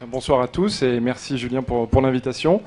Bonsoir à tous et merci Julien pour l'invitation.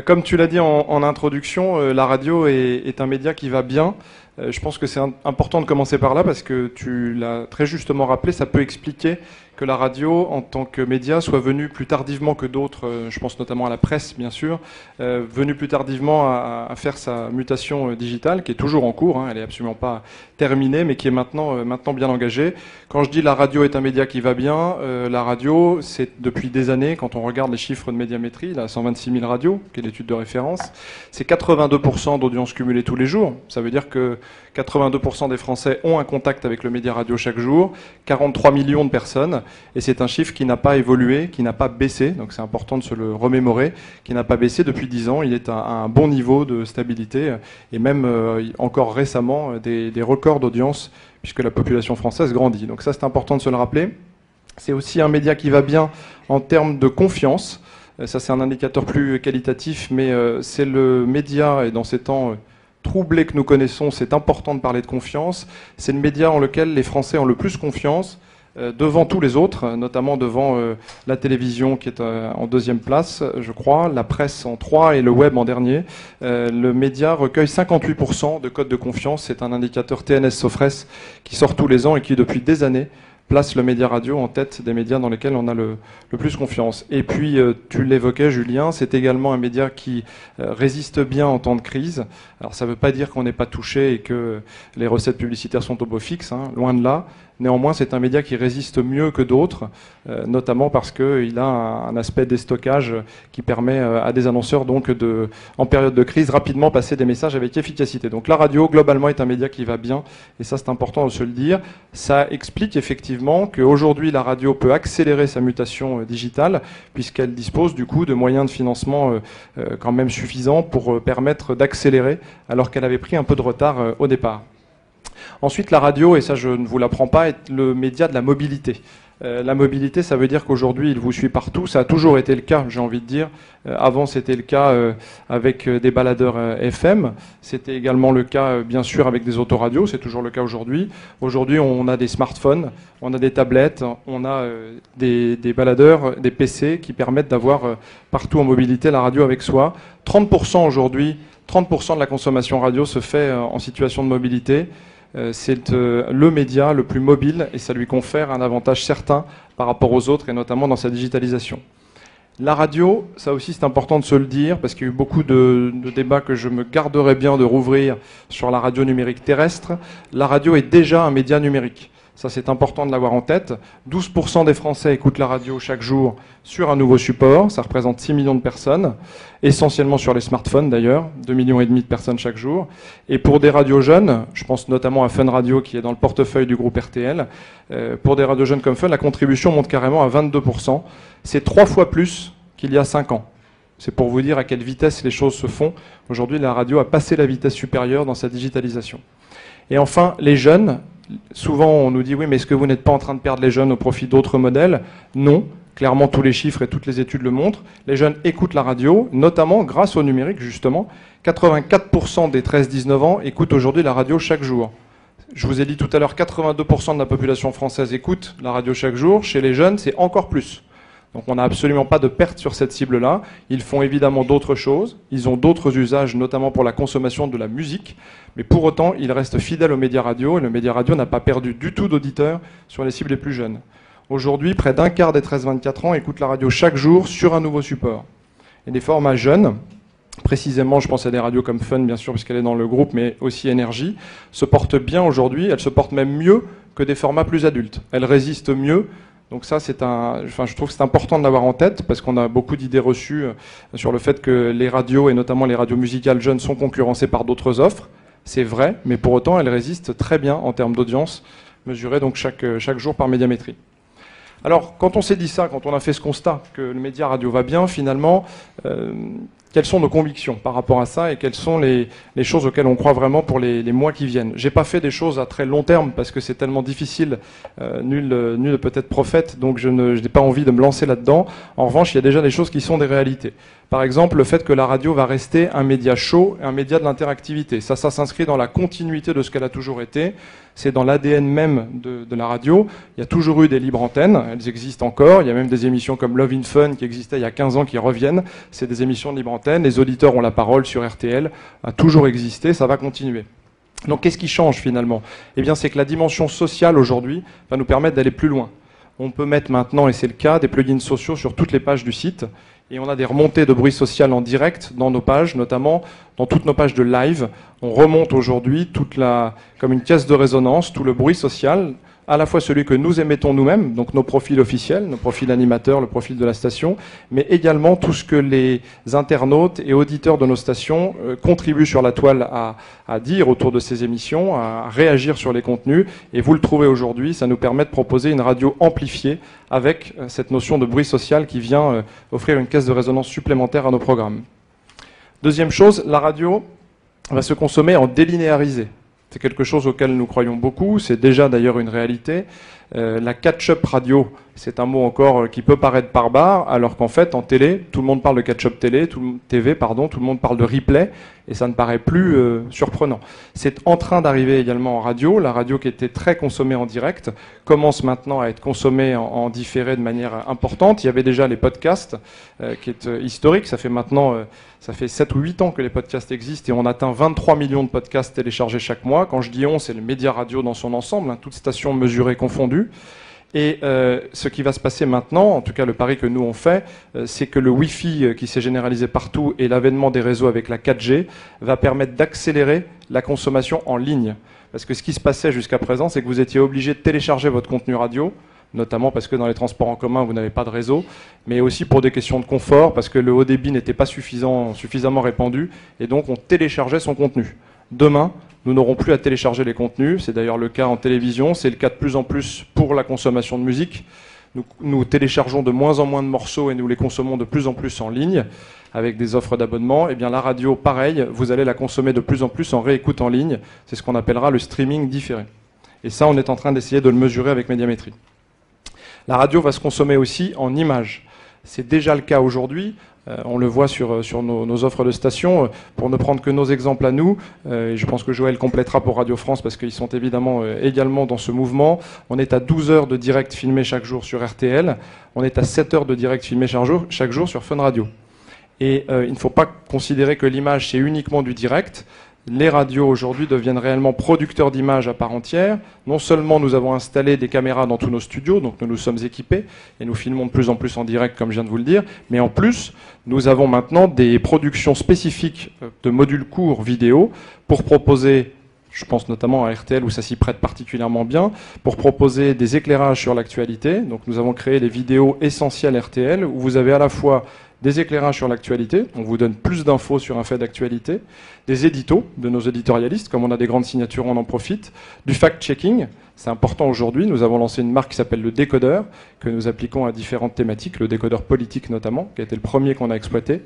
Comme tu l'as dit en introduction, la radio est un média qui va bien. Je pense que c'est important de commencer par là parce que tu l'as très justement rappelé, ça peut expliquer que la radio en tant que média soit venue plus tardivement que d'autres, je pense notamment à la presse bien sûr, venue plus tardivement à faire sa mutation digitale qui est toujours en cours, elle est absolument pas terminée mais qui est maintenant bien engagée. Quand je dis la radio est un média qui va bien, la radio c'est depuis des années, quand on regarde les chiffres de Médiamétrie, là 126 000 radios, qui est l'étude de référence, c'est 82% d'audience cumulée tous les jours. Ça veut dire que 82% des Français ont un contact avec le média radio chaque jour, 43 millions de personnes, et c'est un chiffre qui n'a pas évolué, qui n'a pas baissé, donc c'est important de se le remémorer, qui n'a pas baissé depuis 10 ans, il est à un bon niveau de stabilité, et même encore récemment des records d'audience, puisque la population française grandit. Donc ça c'est important de se le rappeler. C'est aussi un média qui va bien en termes de confiance. Ça c'est un indicateur plus qualitatif, mais c'est le média, et dans ces temps troublés que nous connaissons, c'est important de parler de confiance. C'est le média en lequel les Français ont le plus confiance, devant tous les autres, notamment devant la télévision qui est en deuxième place, je crois, la presse en 3 et le web en dernier. Le média recueille 58% de codes de confiance. C'est un indicateur TNS-Sofres qui sort tous les ans et qui, depuis des années, place le média radio en tête des médias dans lesquels on a le plus confiance. Et puis, tu l'évoquais, Julien, c'est également un média qui résiste bien en temps de crise. Alors, ça ne veut pas dire qu'on n'est pas touché et que les recettes publicitaires sont au beau fixe, loin de là. Néanmoins, c'est un média qui résiste mieux que d'autres, notamment parce qu'il a un aspect déstockage qui permet à des annonceurs, donc, en période de crise, rapidement passer des messages avec efficacité. Donc la radio, globalement, est un média qui va bien, et ça, c'est important de se le dire. Ça explique effectivement qu'aujourd'hui, la radio peut accélérer sa mutation digitale, puisqu'elle dispose, du coup, de moyens de financement quand même suffisants pour permettre d'accélérer, alors qu'elle avait pris un peu de retard au départ. Ensuite, la radio, et ça je ne vous l'apprends pas, est le média de la mobilité. La mobilité, ça veut dire qu'aujourd'hui, il vous suit partout. Ça a toujours été le cas, j'ai envie de dire. Avant, c'était le cas avec des baladeurs FM. C'était également le cas, bien sûr, avec des autoradios. C'est toujours le cas aujourd'hui. Aujourd'hui, on a des smartphones, on a des tablettes, on a des baladeurs, des PC qui permettent d'avoir partout en mobilité la radio avec soi. 30% aujourd'hui, 30% de la consommation radio se fait en situation de mobilité. C'est le média le plus mobile et ça lui confère un avantage certain par rapport aux autres et notamment dans sa digitalisation. La radio, ça aussi c'est important de se le dire parce qu'il y a eu beaucoup de débats que je me garderais bien de rouvrir sur la radio numérique terrestre. La radio est déjà un média numérique. Ça, c'est important de l'avoir en tête. 12% des Français écoutent la radio chaque jour sur un nouveau support. Ça représente 6 millions de personnes, essentiellement sur les smartphones d'ailleurs, 2,5 millions de personnes chaque jour. Et pour des radios jeunes, je pense notamment à Fun Radio qui est dans le portefeuille du groupe RTL, pour des radios jeunes comme Fun, la contribution monte carrément à 22%. C'est 3 fois plus qu'il y a 5 ans. C'est pour vous dire à quelle vitesse les choses se font. Aujourd'hui, la radio a passé la vitesse supérieure dans sa digitalisation. Et enfin, les jeunes. Souvent, on nous dit « oui, mais est-ce que vous n'êtes pas en train de perdre les jeunes au profit d'autres modèles ?» Non, clairement, tous les chiffres et toutes les études le montrent. Les jeunes écoutent la radio, notamment grâce au numérique, justement. 84% des 13-19 ans écoutent aujourd'hui la radio chaque jour. Je vous ai dit tout à l'heure, 82% de la population française écoute la radio chaque jour. Chez les jeunes, c'est encore plus. Donc on n'a absolument pas de perte sur cette cible-là. Ils font évidemment d'autres choses. Ils ont d'autres usages, notamment pour la consommation de la musique. Mais pour autant, ils restent fidèles aux médias radio. Et le média radio n'a pas perdu du tout d'auditeurs sur les cibles les plus jeunes. Aujourd'hui, près d'un quart des 13-24 ans écoutent la radio chaque jour sur un nouveau support. Et des formats jeunes, précisément, je pense à des radios comme Fun, bien sûr, puisqu'elle est dans le groupe, mais aussi Énergie, se portent bien aujourd'hui. Elles se portent même mieux que des formats plus adultes. Elles résistent mieux. Donc ça, je trouve que c'est important de l'avoir en tête parce qu'on a beaucoup d'idées reçues sur le fait que les radios, et notamment les radios musicales jeunes, sont concurrencées par d'autres offres. C'est vrai, mais pour autant, elles résistent très bien en termes d'audience, mesurée donc chaque jour par Médiamétrie. Alors, quand on s'est dit ça, quand on a fait ce constat que le média radio va bien, finalement, quelles sont nos convictions par rapport à ça et quelles sont les choses auxquelles on croit vraiment pour les mois qui viennent. J'ai pas fait des choses à très long terme parce que c'est tellement difficile, nul ne peut être prophète, donc je n'ai pas envie de me lancer là-dedans. En revanche, il y a déjà des choses qui sont des réalités. Par exemple, le fait que la radio va rester un média chaud, un média de l'interactivité. Ça s'inscrit dans la continuité de ce qu'elle a toujours été. C'est dans l'ADN même de la radio. Il y a toujours eu des libres antennes, elles existent encore. Il y a même des émissions comme Love in Fun qui existaient il y a 15 ans qui reviennent. C'est des émissions de libre antenne. Les auditeurs ont la parole sur RTL, a toujours existé, ça va continuer. Donc qu'est-ce qui change finalement? Eh bien c'est que la dimension sociale aujourd'hui va nous permettre d'aller plus loin. On peut mettre maintenant, et c'est le cas, des plugins sociaux sur toutes les pages du site. Et on a des remontées de bruit social en direct dans nos pages, notamment dans toutes nos pages de live. On remonte aujourd'hui comme une caisse de résonance, tout le bruit social, à la fois celui que nous émettons nous-mêmes, donc nos profils officiels, nos profils animateurs, le profil de la station, mais également tout ce que les internautes et auditeurs de nos stations contribuent sur la toile à dire autour de ces émissions, à réagir sur les contenus. Et vous le trouvez aujourd'hui, ça nous permet de proposer une radio amplifiée avec cette notion de bruit social qui vient offrir une caisse de résonance supplémentaire à nos programmes. Deuxième chose, la radio va se consommer en délinéarisé. C'est quelque chose auquel nous croyons beaucoup, c'est déjà d'ailleurs une réalité. La catch-up radio, c'est un mot encore qui peut paraître barbare, alors qu'en fait, en télé, tout le monde parle de catch-up TV, tout le monde parle de replay, et ça ne paraît plus surprenant. C'est en train d'arriver également en radio. La radio qui était très consommée en direct commence maintenant à être consommée en différé de manière importante. Il y avait déjà les podcasts, qui est historique. Ça fait 7 ou 8 ans que les podcasts existent et on atteint 23 millions de podcasts téléchargés chaque mois. Quand je dis on, c'est le média radio dans son ensemble, toutes stations mesurées confondues. Et ce qui va se passer maintenant, en tout cas le pari que nous on fait, c'est que le Wi-Fi qui s'est généralisé partout et l'avènement des réseaux avec la 4G va permettre d'accélérer la consommation en ligne. Parce que ce qui se passait jusqu'à présent, c'est que vous étiez obligé de télécharger votre contenu radio, notamment parce que dans les transports en commun, vous n'avez pas de réseau, mais aussi pour des questions de confort, parce que le haut débit n'était pas suffisamment répandu, et donc on téléchargeait son contenu. Demain, nous n'aurons plus à télécharger les contenus, c'est d'ailleurs le cas en télévision, c'est le cas de plus en plus pour la consommation de musique. Nous téléchargeons de moins en moins de morceaux et nous les consommons de plus en plus en ligne, avec des offres d'abonnement. Et bien la radio, pareil, vous allez la consommer de plus en plus en réécoute en ligne, c'est ce qu'on appellera le streaming différé. Et ça, on est en train d'essayer de le mesurer avec Médiamétrie. La radio va se consommer aussi en images. C'est déjà le cas aujourd'hui. On le voit sur nos offres de stations. Pour ne prendre que nos exemples à nous, et je pense que Joël complétera pour Radio France parce qu'ils sont évidemment également dans ce mouvement. On est à 12 heures de direct filmé chaque jour sur RTL. On est à 7 heures de direct filmé chaque jour sur Fun Radio. Et il ne faut pas considérer que l'image, c'est uniquement du direct. Les radios aujourd'hui deviennent réellement producteurs d'images à part entière. Non seulement nous avons installé des caméras dans tous nos studios, donc nous nous sommes équipés et nous filmons de plus en plus en direct comme je viens de vous le dire, mais en plus nous avons maintenant des productions spécifiques de modules courts vidéo pour proposer, je pense notamment à RTL où ça s'y prête particulièrement bien, pour proposer des éclairages sur l'actualité. Donc nous avons créé les vidéos essentielles RTL où vous avez à la fois des éclairages sur l'actualité, on vous donne plus d'infos sur un fait d'actualité, des éditos de nos éditorialistes, comme on a des grandes signatures, on en profite, du fact-checking, c'est important aujourd'hui, nous avons lancé une marque qui s'appelle le décodeur, que nous appliquons à différentes thématiques, le décodeur politique notamment, qui a été le premier qu'on a exploité,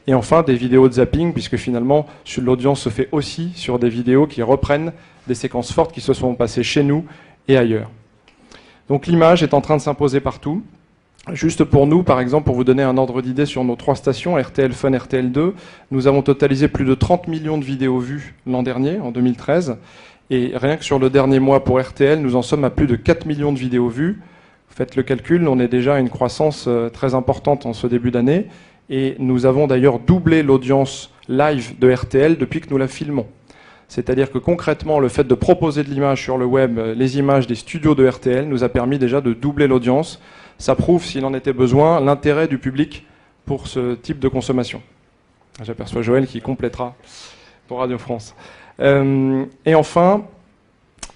et enfin des vidéos de zapping, puisque finalement l'audience se fait aussi sur des vidéos qui reprennent des séquences fortes qui se sont passées chez nous et ailleurs. Donc l'image est en train de s'imposer partout. Juste pour nous, par exemple, pour vous donner un ordre d'idée sur nos 3 stations, RTL Fun, RTL 2, nous avons totalisé plus de 30 millions de vidéos vues l'an dernier, en 2013. Et rien que sur le dernier mois pour RTL, nous en sommes à plus de 4 millions de vidéos vues. Faites le calcul, on est déjà à une croissance très importante en ce début d'année. Et nous avons d'ailleurs doublé l'audience live de RTL depuis que nous la filmons. C'est-à-dire que concrètement, le fait de proposer de l'image sur le web, les images des studios de RTL, nous a permis déjà de doubler l'audience. Ça prouve, s'il en était besoin, l'intérêt du public pour ce type de consommation. J'aperçois Joël qui complétera pour Radio France. Et enfin,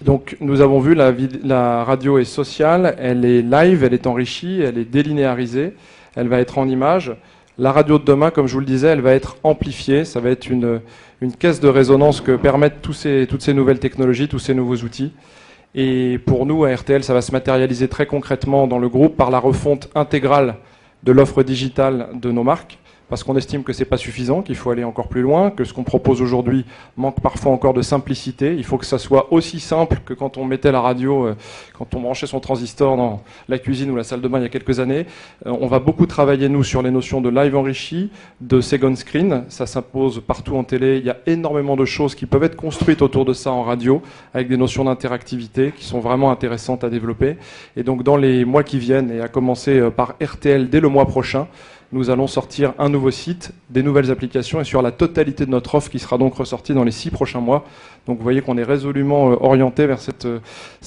donc, nous avons vu la radio est sociale, elle est live, elle est enrichie, elle est délinéarisée, elle va être en images. La radio de demain, comme je vous le disais, elle va être amplifiée, ça va être une caisse de résonance que permettent toutes ces nouvelles technologies, tous ces nouveaux outils. Et pour nous, à RTL, ça va se matérialiser très concrètement dans le groupe par la refonte intégrale de l'offre digitale de nos marques, parce qu'on estime que c'est pas suffisant, qu'il faut aller encore plus loin, que ce qu'on propose aujourd'hui manque parfois encore de simplicité. Il faut que ça soit aussi simple que quand on mettait la radio, quand on branchait son transistor dans la cuisine ou la salle de bain il y a quelques années. On va beaucoup travailler, nous, sur les notions de live enrichi, de second screen. Ça s'impose partout en télé. Il y a énormément de choses qui peuvent être construites autour de ça en radio, avec des notions d'interactivité qui sont vraiment intéressantes à développer. Et donc, dans les mois qui viennent, et à commencer par RTL dès le mois prochain, nous allons sortir un nouveau site, des nouvelles applications et sur la totalité de notre offre qui sera donc ressortie dans les 6 prochains mois. Donc vous voyez qu'on est résolument orienté vers cette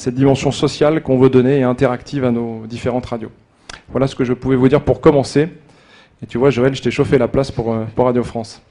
dimension sociale qu'on veut donner et interactive à nos différentes radios. Voilà ce que je pouvais vous dire pour commencer. Et tu vois, Joël, je t'ai chauffé la place pour Radio France.